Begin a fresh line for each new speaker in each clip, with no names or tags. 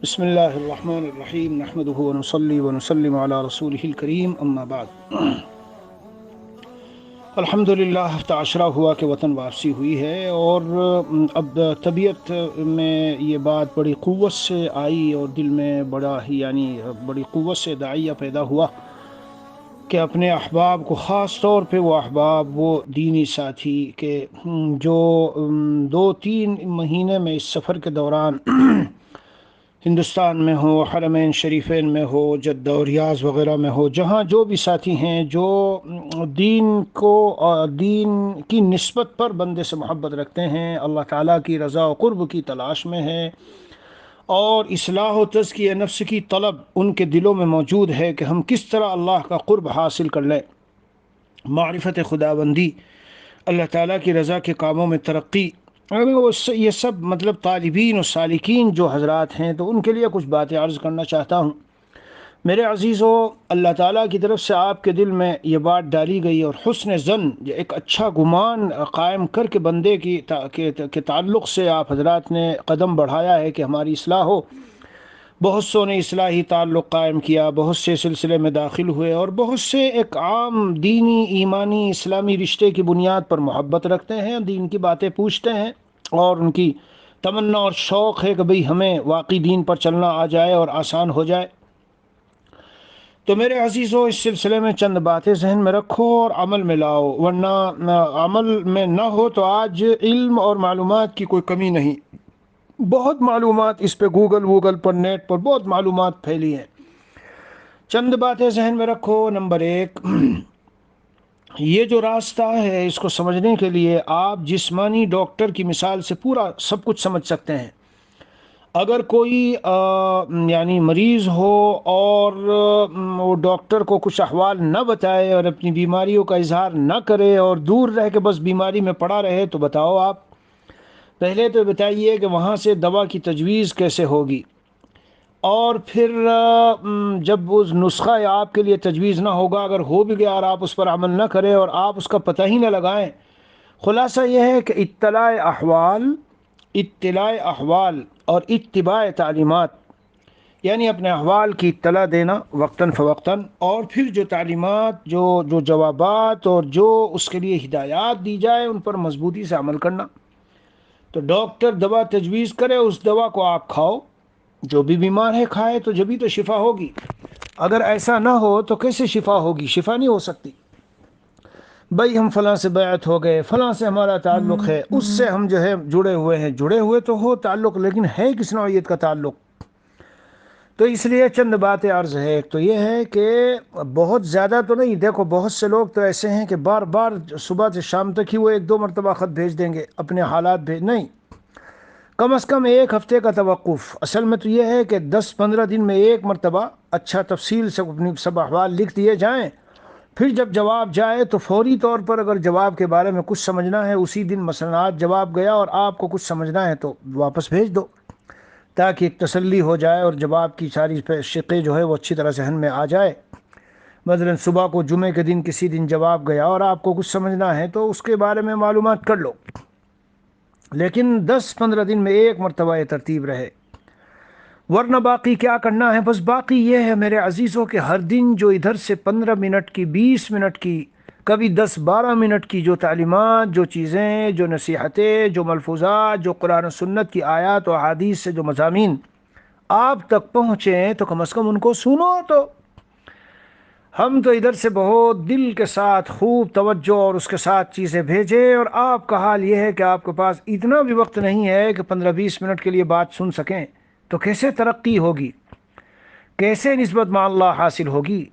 بسم اللہ الرحمن الرحیم نحمده ونصلی ونسلم علی رسولہ الکریم اما بعد الحمدللہ ہفتہ عشرہ ہوا کہ وطن واپسی ہوئی ہے اور اب طبیعت میں یہ بات بڑی قوت سے آئی اور دل میں بڑی قوت سے داعیہ پیدا ہوا کہ اپنے احباب کو، خاص طور پہ وہ احباب، وہ دینی ساتھی کہ جو 2-3 مہینے میں اس سفر کے دوران ہندوستان میں ہو، حرمین شریفین میں ہو، جدہ و ریاض وغیرہ میں ہو، جہاں جو بھی ساتھی ہیں جو دین کی نسبت پر بندے سے محبت رکھتے ہیں، اللہ تعالیٰ کی رضا و قرب کی تلاش میں ہیں اور اصلاح و تزکیہ نفس کی طلب ان کے دلوں میں موجود ہے کہ ہم کس طرح اللہ کا قرب حاصل کر لیں، معرفت خداوندی، اللہ تعالیٰ کی رضا کے کاموں میں ترقی، یہ سب مطلب طالبین و سالکین جو حضرات ہیں تو ان کے لیے کچھ باتیں عرض کرنا چاہتا ہوں۔ میرے عزیزو، اللہ تعالیٰ کی طرف سے آپ کے دل میں یہ بات ڈالی گئی اور حسن ظن، ایک اچھا گمان قائم کر کے بندے کے تعلق سے آپ حضرات نے قدم بڑھایا ہے کہ ہماری اصلاح ہو۔ بہت سو نے اصلاحی تعلق قائم کیا، بہت سے سلسلے میں داخل ہوئے اور بہت سے ایک عام دینی، ایمانی، اسلامی رشتے کی بنیاد پر محبت رکھتے ہیں، دین کی باتیں پوچھتے ہیں اور ان کی تمنا اور شوق ہے کہ بھئی ہمیں واقعی دین پر چلنا آ جائے اور آسان ہو جائے۔ تو میرے عزیزو، اس سلسلے میں چند باتیں ذہن میں رکھو اور عمل میں لاؤ، ورنہ عمل میں نہ ہو تو آج علم اور معلومات کی کوئی کمی نہیں، بہت معلومات اس پہ گوگل پر، نیٹ پر بہت معلومات پھیلی ہیں۔ چند باتیں ذہن میں رکھو۔ نمبر 1، یہ جو راستہ ہے اس کو سمجھنے کے لیے آپ جسمانی ڈاکٹر کی مثال سے پورا سب کچھ سمجھ سکتے ہیں۔ اگر کوئی مریض ہو اور وہ ڈاکٹر کو کچھ احوال نہ بتائے اور اپنی بیماریوں کا اظہار نہ کرے اور دور رہ کے بس بیماری میں پڑا رہے، تو بتاؤ آپ پہلے تو بتائیے کہ وہاں سے دوا کی تجویز کیسے ہوگی، اور پھر جب اس نسخہ آپ کے لیے تجویز نہ ہوگا، اگر ہو بھی گیا اور آپ اس پر عمل نہ کریں اور آپ اس کا پتہ ہی نہ لگائیں، خلاصہ یہ ہے کہ اطلاع احوال اور اتباع تعلیمات، یعنی اپنے احوال کی اطلاع دینا وقتاً فوقتاً، اور پھر جو تعلیمات، جو جوابات اور جو اس کے لیے ہدایات دی جائے ان پر مضبوطی سے عمل کرنا۔ تو ڈاکٹر دوا تجویز کرے، اس دوا کو آپ کھاؤ، جو بھی بیمار ہے کھائے تو جبھی تو شفا ہوگی۔ اگر ایسا نہ ہو تو کیسے شفا ہوگی؟ شفا نہیں ہو سکتی۔ بھئی ہم فلاں سے بیعت ہو گئے، فلاں سے ہمارا تعلق ہے، اس سے ہم جو ہے جڑے ہوئے تو ہو تعلق، لیکن ہے کس نوعیت کا تعلق؟ تو اس لیے چند باتیں عرض ہے۔ ایک تو یہ ہے کہ بہت زیادہ تو نہیں، دیکھو بہت سے لوگ تو ایسے ہیں کہ بار بار صبح سے شام تک ہی وہ 1-2 مرتبہ خط بھیج دیں گے، اپنے حالات نہیں، کم از کم 1 ہفتے کا توقف۔ اصل میں تو یہ ہے کہ 10-15 دن میں 1 مرتبہ اچھا تفصیل سے اپنی سب احوال لکھ دیے جائیں، پھر جب جواب جائے تو فوری طور پر اگر جواب کے بارے میں کچھ سمجھنا ہے، اسی دن مثلا آج جواب گیا اور آپ کو کچھ سمجھنا ہے تو واپس بھیج دو، تاکہ ایک تسلی ہو جائے اور جواب کی ساری شقیں جو ہے وہ اچھی طرح ذہن میں آ جائے۔ مثلا صبح کو جمعے کے دن کسی دن جواب گیا اور آپ کو کچھ سمجھنا ہے تو اس کے بارے میں معلومات کر لو، لیکن 10-15 دن میں 1 مرتبہ یہ ترتیب رہے۔ ورنہ باقی کیا کرنا ہے؟ بس باقی یہ ہے میرے عزیزوں کہ ہر دن جو ادھر سے 15 منٹ کی، 20 منٹ کی، کبھی 10-12 منٹ کی جو تعلیمات، جو چیزیں، جو نصیحتیں، جو ملفوظات، جو قرآن و سنت کی آیات و احادیث سے جو مضامین آپ تک پہنچیں تو کم از کم ان کو سنو۔ تو ہم تو ادھر سے بہت دل کے ساتھ خوب توجہ اور اس کے ساتھ چیزیں بھیجیں، اور آپ کا حال یہ ہے کہ آپ کے پاس اتنا بھی وقت نہیں ہے کہ 15-20 منٹ کے لیے بات سن سکیں، تو کیسے ترقی ہوگی؟ کیسے نسبت مع اللہ حاصل ہوگی؟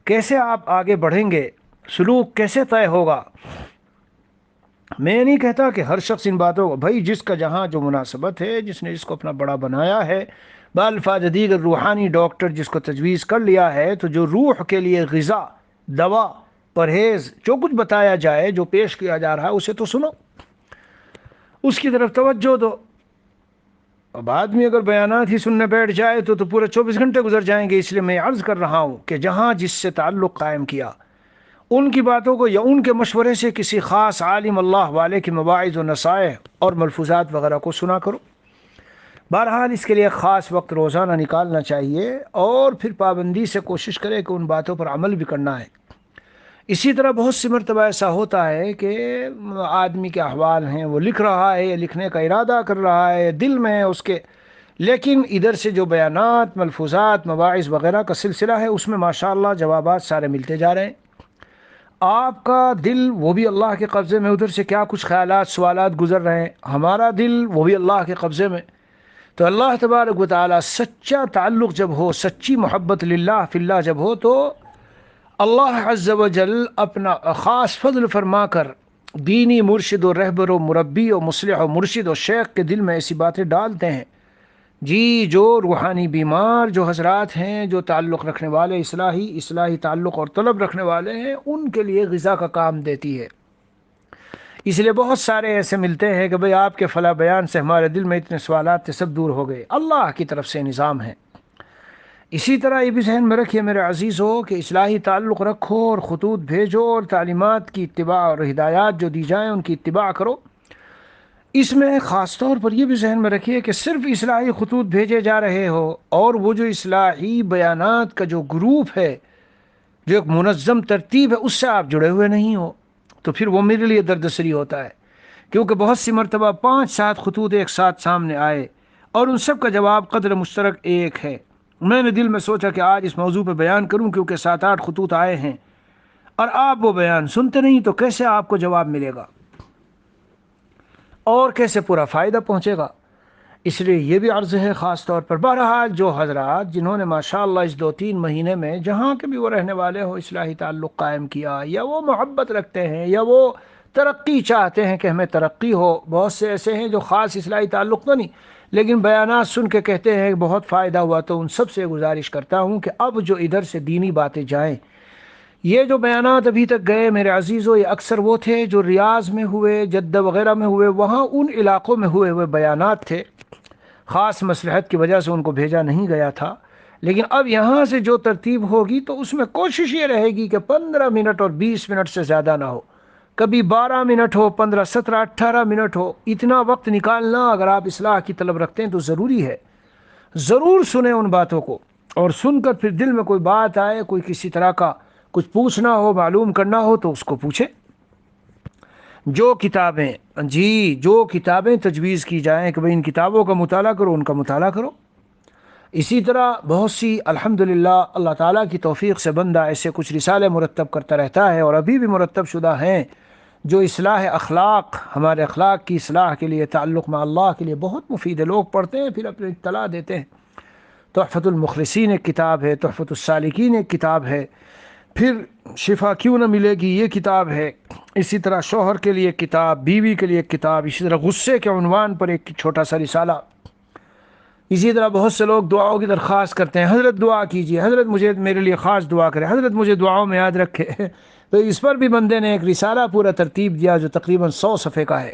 کیسے آپ آگے بڑھیں گے؟ سلوک کیسے طے ہوگا؟ میں نہیں کہتا کہ ہر شخص ان باتوں کو، بھائی جس کا جہاں جو مناسبت ہے، جس نے اس کو اپنا بڑا بنایا ہے، بالفاظ دیگر روحانی ڈاکٹر جس کو تجویز کر لیا ہے، تو جو روح کے لیے غذا، دوا، پرہیز، جو کچھ بتایا جائے، جو پیش کیا جا رہا ہے، اسے تو سنو، اس کی طرف توجہ دو۔ اب آدمی اگر بیانات ہی سننے بیٹھ جائے تو پورے 24 گھنٹے گزر جائیں گے۔ اس لیے میں عرض کر رہا ہوں کہ جہاں جس سے تعلق قائم کیا، ان کی باتوں کو یا ان کے مشورے سے کسی خاص عالم اللہ والے کی مواعظ و نصائح اور ملفوظات وغیرہ کو سنا کرو۔ بہرحال اس کے لیے خاص وقت روزانہ نکالنا چاہیے، اور پھر پابندی سے کوشش کرے کہ ان باتوں پر عمل بھی کرنا ہے۔ اسی طرح بہت سی مرتبہ ایسا ہوتا ہے کہ آدمی کے احوال ہیں، وہ لکھ رہا ہے، لکھنے کا ارادہ کر رہا ہے، دل میں ہے اس کے، لیکن ادھر سے جو بیانات، ملفوظات، مواعظ وغیرہ کا سلسلہ ہے، اس میں ماشاءاللہ جوابات سارے ملتے جا رہے ہیں۔ آپ کا دل وہ بھی اللہ کے قبضے میں، ادھر سے کیا کچھ خیالات، سوالات گزر رہے ہیں، ہمارا دل وہ بھی اللہ کے قبضے میں۔ تو اللہ تبارک و تعالی، سچا تعلق جب ہو، سچی محبت للہ فی اللہ جب ہو، تو اللہ عز و جل اپنا خاص فضل فرما کر دینی مرشد و رہبر و مربی و مصلح و مرشد و شیخ کے دل میں ایسی باتیں ڈالتے ہیں، جی، جو روحانی بیمار جو حضرات ہیں، جو تعلق رکھنے والے، اصلاحی تعلق اور طلب رکھنے والے ہیں، ان کے لیے غذا کا کام دیتی ہے۔ اس لیے بہت سارے ایسے ملتے ہیں کہ بھئی آپ کے فلاں بیان سے ہمارے دل میں اتنے سوالات تھے، سب دور ہو گئے، اللہ کی طرف سے نظام ہے۔ اسی طرح یہ بھی ذہن میں رکھیے میرے عزیزو کہ اصلاحی تعلق رکھو اور خطوط بھیجو اور تعلیمات کی اتباع اور ہدایات جو دی جائیں ان کی اتباع کرو۔ اس میں خاص طور پر یہ بھی ذہن میں رکھیے کہ صرف اصلاحی خطوط بھیجے جا رہے ہو، اور وہ جو اصلاحی بیانات کا جو گروپ ہے، جو ایک منظم ترتیب ہے، اس سے آپ جڑے ہوئے نہیں ہو، تو پھر وہ میرے لیے دردسری ہوتا ہے، کیونکہ بہت سی مرتبہ 5-7 خطوط ایک ساتھ سامنے آئے اور ان سب کا جواب قدر مشترک ایک ہے۔ میں نے دل میں سوچا کہ آج اس موضوع پہ بیان کروں، کیونکہ 7-8 خطوط آئے ہیں اور آپ وہ بیان سنتے نہیں، تو کیسے آپ کو جواب ملے گا اور کیسے پورا فائدہ پہنچے گا؟ اس لیے یہ بھی عرض ہے خاص طور پر۔ بہرحال جو حضرات جنہوں نے ماشاءاللہ اس 2-3 مہینے میں جہاں کے بھی وہ رہنے والے ہو اصلاحی تعلق قائم کیا، یا وہ محبت رکھتے ہیں، یا وہ ترقی چاہتے ہیں کہ ہمیں ترقی ہو، بہت سے ایسے ہیں جو خاص اصلاحی تعلق تو نہیں لیکن بیانات سن کے کہتے ہیں کہ بہت فائدہ ہوا، تو ان سب سے گزارش کرتا ہوں کہ اب جو ادھر سے دینی باتیں جائیں، یہ جو بیانات ابھی تک گئے میرے عزیزو، یہ اکثر وہ تھے جو ریاض میں ہوئے، جدہ وغیرہ میں ہوئے، وہاں ان علاقوں میں ہوئے بیانات تھے، خاص مصلحت کی وجہ سے ان کو بھیجا نہیں گیا تھا۔ لیکن اب یہاں سے جو ترتیب ہوگی تو اس میں کوشش یہ رہے گی کہ 15 منٹ اور 20 منٹ سے زیادہ نہ ہو، کبھی 12 منٹ ہو، 15، 17، 18 منٹ ہو، اتنا وقت نکالنا اگر آپ اصلاح کی طلب رکھتے ہیں تو ضروری ہے۔ ضرور سنیں ان باتوں کو، اور سن کر پھر دل میں کوئی بات آئے، کوئی کسی طرح کا کچھ پوچھنا ہو، معلوم کرنا ہو، تو اس کو پوچھیں۔ جو کتابیں تجویز کی جائیں کہ بھئی ان کتابوں کا مطالعہ کرو، ان کا مطالعہ کرو۔ اسی طرح بہت سی الحمدللہ اللہ تعالیٰ کی توفیق سے بندہ ایسے کچھ رسالے مرتب کرتا رہتا ہے، اور ابھی بھی مرتب شدہ ہیں، جو اصلاح اخلاق، ہمارے اخلاق کی اصلاح کے لیے، تعلق مع اللہ کے لیے بہت مفید ہے۔ لوگ پڑھتے ہیں پھر اپنی اطلاع دیتے ہیں۔ تحفۃ المخلصین ایک کتاب ہے، تحفۃ السالکین ایک کتاب ہے، پھر شفا کیوں نہ ملے گی یہ کتاب ہے، اسی طرح شوہر کے لیے ایک کتاب، بیوی کے لیے ایک کتاب، اسی طرح غصے کے عنوان پر ایک چھوٹا سا رسالہ۔ اسی طرح بہت سے لوگ دعاؤں کی درخواست کرتے ہیں، حضرت دعا کیجئے، حضرت مجھے میرے لیے خاص دعا کرے، حضرت مجھے دعاؤں میں یاد رکھے۔ تو اس پر بھی بندے نے ایک رسالہ پورا ترتیب دیا جو تقریباً 100 صفحے کا ہے۔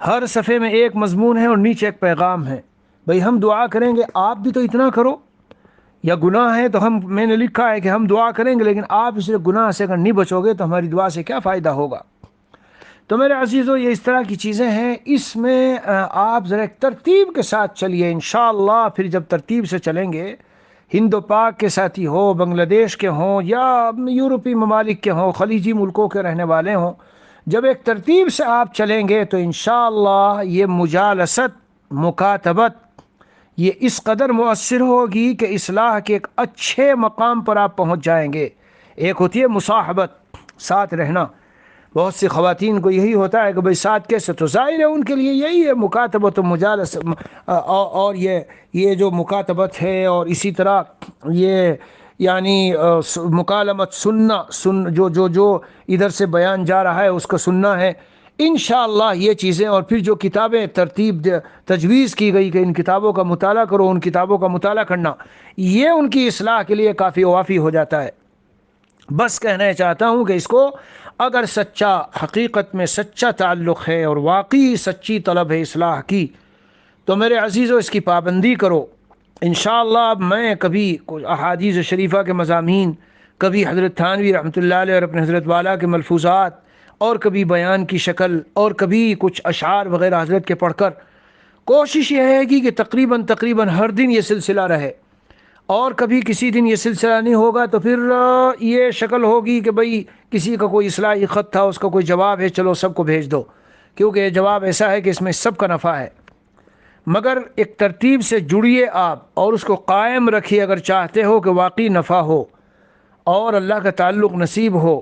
ہر صفحے میں ایک مضمون ہے اور نیچے ایک پیغام ہے۔ بھئی ہم دعا کریں گے، آپ بھی تو اتنا کرو، یا گناہ ہے تو میں نے لکھا ہے کہ ہم دعا کریں گے، لیکن آپ اس گناہ سے اگر نہیں بچو گے تو ہماری دعا سے کیا فائدہ ہوگا؟ تو میرے عزیزو، یہ اس طرح کی چیزیں ہیں، اس میں آپ ذرا ایک ترتیب کے ساتھ چلیے انشاءاللہ۔ پھر جب ترتیب سے چلیں گے، ہند و پاک کے ساتھی ہو، بنگلہ دیش کے ہوں، یا یورپی ممالک کے ہوں، خلیجی ملکوں کے رہنے والے ہوں، جب ایک ترتیب سے آپ چلیں گے تو انشاءاللہ یہ مجالست، مکاتبت، یہ اس قدر مؤثر ہوگی کہ اصلاح کے ایک اچھے مقام پر آپ پہنچ جائیں گے۔ ایک ہوتی ہے مصاحبت، ساتھ رہنا، بہت سی خواتین کو یہی ہوتا ہے کہ بھئی ساتھ کیسے، تو ظاہر ہے ان کے لیے یہی ہے مکاتبت و مجالس، اور یہ جو مکاتبت ہے، اور اسی طرح یہ یعنی مکالمت، جو ادھر سے بیان جا رہا ہے اس کو سننا ہے انشاءاللہ، یہ چیزیں۔ اور پھر جو کتابیں تجویز کی گئی کہ ان کتابوں کا مطالعہ کرو، ان کتابوں کا مطالعہ کرنا، یہ ان کی اصلاح کے لیے کافی وافی ہو جاتا ہے۔ بس کہنا چاہتا ہوں کہ اس کو اگر سچا، حقیقت میں سچا تعلق ہے اور واقعی سچی طلب ہے اصلاح کی، تو میرے عزیزو اس کی پابندی کرو انشاءاللہ۔ اب میں کبھی احادیث شریفہ کے مضامین، کبھی حضرت تھانوی رحمۃ اللہ علیہ اور اپنے حضرت والا کے ملفوظات، اور کبھی بیان کی شکل، اور کبھی کچھ اشعار وغیرہ حضرت کے پڑھ کر کوشش یہ ہے کہ تقریباً ہر دن یہ سلسلہ رہے، اور کبھی کسی دن یہ سلسلہ نہیں ہوگا تو پھر یہ شکل ہوگی کہ بھئی کسی کا کوئی اصلاحی خط تھا، اس کا کوئی جواب ہے، چلو سب کو بھیج دو، کیونکہ یہ جواب ایسا ہے کہ اس میں سب کا نفع ہے۔ مگر ایک ترتیب سے جڑیے آپ اور اس کو قائم رکھیے اگر چاہتے ہو کہ واقعی نفع ہو اور اللہ کا تعلق نصیب ہو۔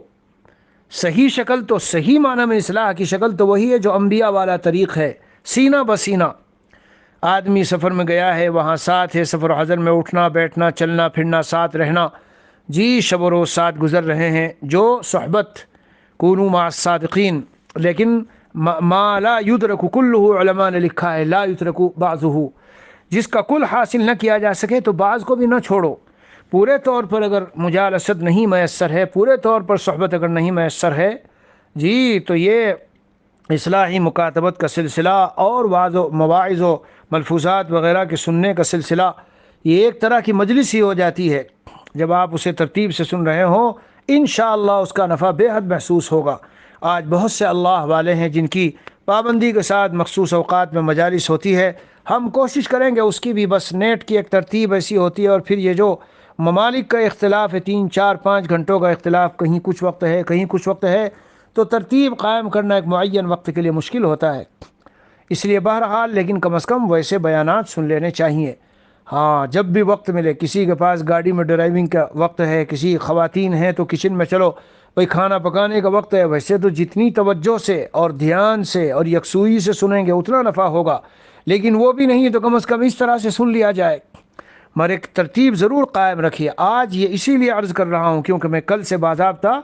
صحیح شکل تو، صحیح معنی میں اصلاح کی شکل تو وہی ہے جو انبیاء والا طریق ہے، سینہ بسینہ۔ آدمی سفر میں گیا ہے، وہاں ساتھ ہے، سفر و حضر میں اٹھنا بیٹھنا چلنا پھرنا ساتھ رہنا، جی شب و روز ساتھ گزر رہے ہیں، جو صحبت کونوا مع الصادقین۔ لیکن ما لا یدرک کلہ، علماء نے لکھا ہے لا یدرک بعضہ، جس کا کل حاصل نہ کیا جا سکے تو بعض کو بھی نہ چھوڑو۔ پورے طور پر اگر مجالست نہیں میسر ہے، پورے طور پر صحبت اگر نہیں میسر ہے، جی تو یہ اصلاحی مکاتبت کا سلسلہ اور وعظ و مواعظ و ملفوظات وغیرہ کے سننے کا سلسلہ، یہ ایک طرح کی مجلس ہی ہو جاتی ہے۔ جب آپ اسے ترتیب سے سن رہے ہوں انشاءاللہ اس کا نفع بے حد محسوس ہوگا۔ آج بہت سے اللہ والے ہیں جن کی پابندی کے ساتھ مخصوص اوقات میں مجالس ہوتی ہے، ہم کوشش کریں گے اس کی بھی، بس نیٹ کی ایک ترتیب ایسی ہوتی ہے، اور پھر یہ جو ممالک کا اختلاف ہے، 3 4 5 گھنٹوں کا اختلاف، کہیں کچھ وقت ہے کہیں کچھ وقت ہے، تو ترتیب قائم کرنا ایک معین وقت کے لیے مشکل ہوتا ہے۔ اس لیے بہرحال لیکن کم از کم ویسے بیانات سن لینے چاہیے۔ ہاں جب بھی وقت ملے، کسی کے پاس گاڑی میں ڈرائیونگ کا وقت ہے، کسی خواتین ہیں تو کچن میں چلو بھئی کھانا پکانے کا وقت ہے، ویسے تو جتنی توجہ سے اور دھیان سے اور یکسوئی سے سنیں گے اتنا نفع ہوگا، لیکن وہ بھی نہیں تو کم از کم اس طرح سے سن لیا جائے۔ مگر ایک ترتیب ضرور قائم رکھیے۔ آج یہ اسی لیے عرض کر رہا ہوں کیونکہ میں کل سے باضابطہ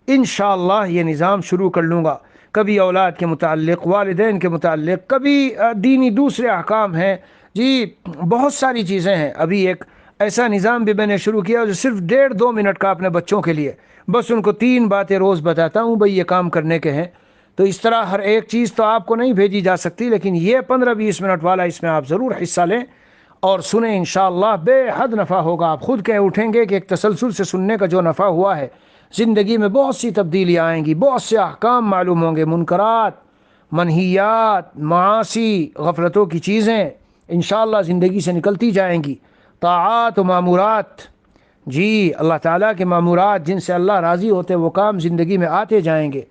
انشاءاللہ یہ نظام شروع کر لوں گا، کبھی اولاد کے متعلق، والدین کے متعلق، کبھی دینی دوسرے احکام ہیں، جی بہت ساری چیزیں ہیں۔ ابھی ایک ایسا نظام بھی میں نے شروع کیا جو صرف 1.5-2 منٹ کا اپنے بچوں کے لیے، بس ان کو 3 باتیں روز بتاتا ہوں، بھئی یہ کام کرنے کے ہیں۔ تو اس طرح ہر ایک چیز تو آپ کو نہیں بھیجی جا سکتی، لیکن یہ 15-20 منٹ والا اس میں آپ ضرور حصہ لیں اور سنیں، انشاءاللہ بے حد نفع ہوگا۔ آپ خود کہہ اٹھیں گے کہ ایک تسلسل سے سننے کا جو نفع ہوا ہے، زندگی میں بہت سی تبدیلیاں آئیں گی، بہت سے احکام معلوم ہوں گے، منکرات، منہیات، معاصی، غفلتوں کی چیزیں انشاءاللہ زندگی سے نکلتی جائیں گی، طاعات و معمورات، جی اللہ تعالیٰ کے معمورات جن سے اللہ راضی ہوتے وہ کام زندگی میں آتے جائیں گے۔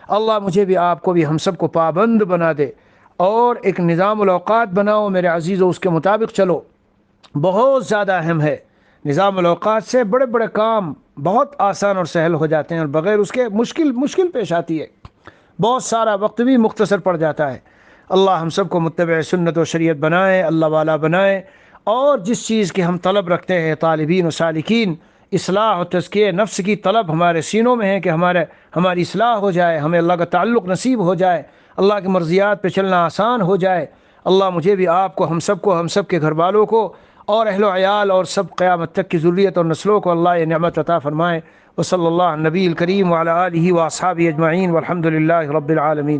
اللہ مجھے بھی آپ کو بھی ہم سب کو پابند بنا دے، اور ایک نظام الاوقات بناؤ میرے عزیزو، اس کے مطابق چلو۔ بہت زیادہ اہم ہے، نظام الاوقات سے بڑے بڑے کام بہت آسان اور سہل ہو جاتے ہیں، اور بغیر اس کے مشکل پیش آتی ہے، بہت سارا وقت بھی مختصر پڑ جاتا ہے۔ اللہ ہم سب کو متبع سنت و شریعت بنائے، اللہ والا بنائے، اور جس چیز کی ہم طلب رکھتے ہیں طالبین و سالکین، اصلاح و تزکیہ نفس کی طلب ہمارے سینوں میں ہے کہ ہماری اصلاح ہو جائے، ہمیں اللہ کا تعلق نصیب ہو جائے، اللہ کی مرضیات پہ چلنا آسان ہو جائے۔ اللہ مجھے بھی آپ کو، ہم سب کے گھر والوں کو، اور اہل و عیال اور سب قیامت تک کی ذریت اور نسلوں کو اللہ یہ نعمت عطا فرمائے۔ وصلی اللہ علی نبی الکریم وعلی آلہ واصحابہ اجمعین والحمد للہ رب العالمین۔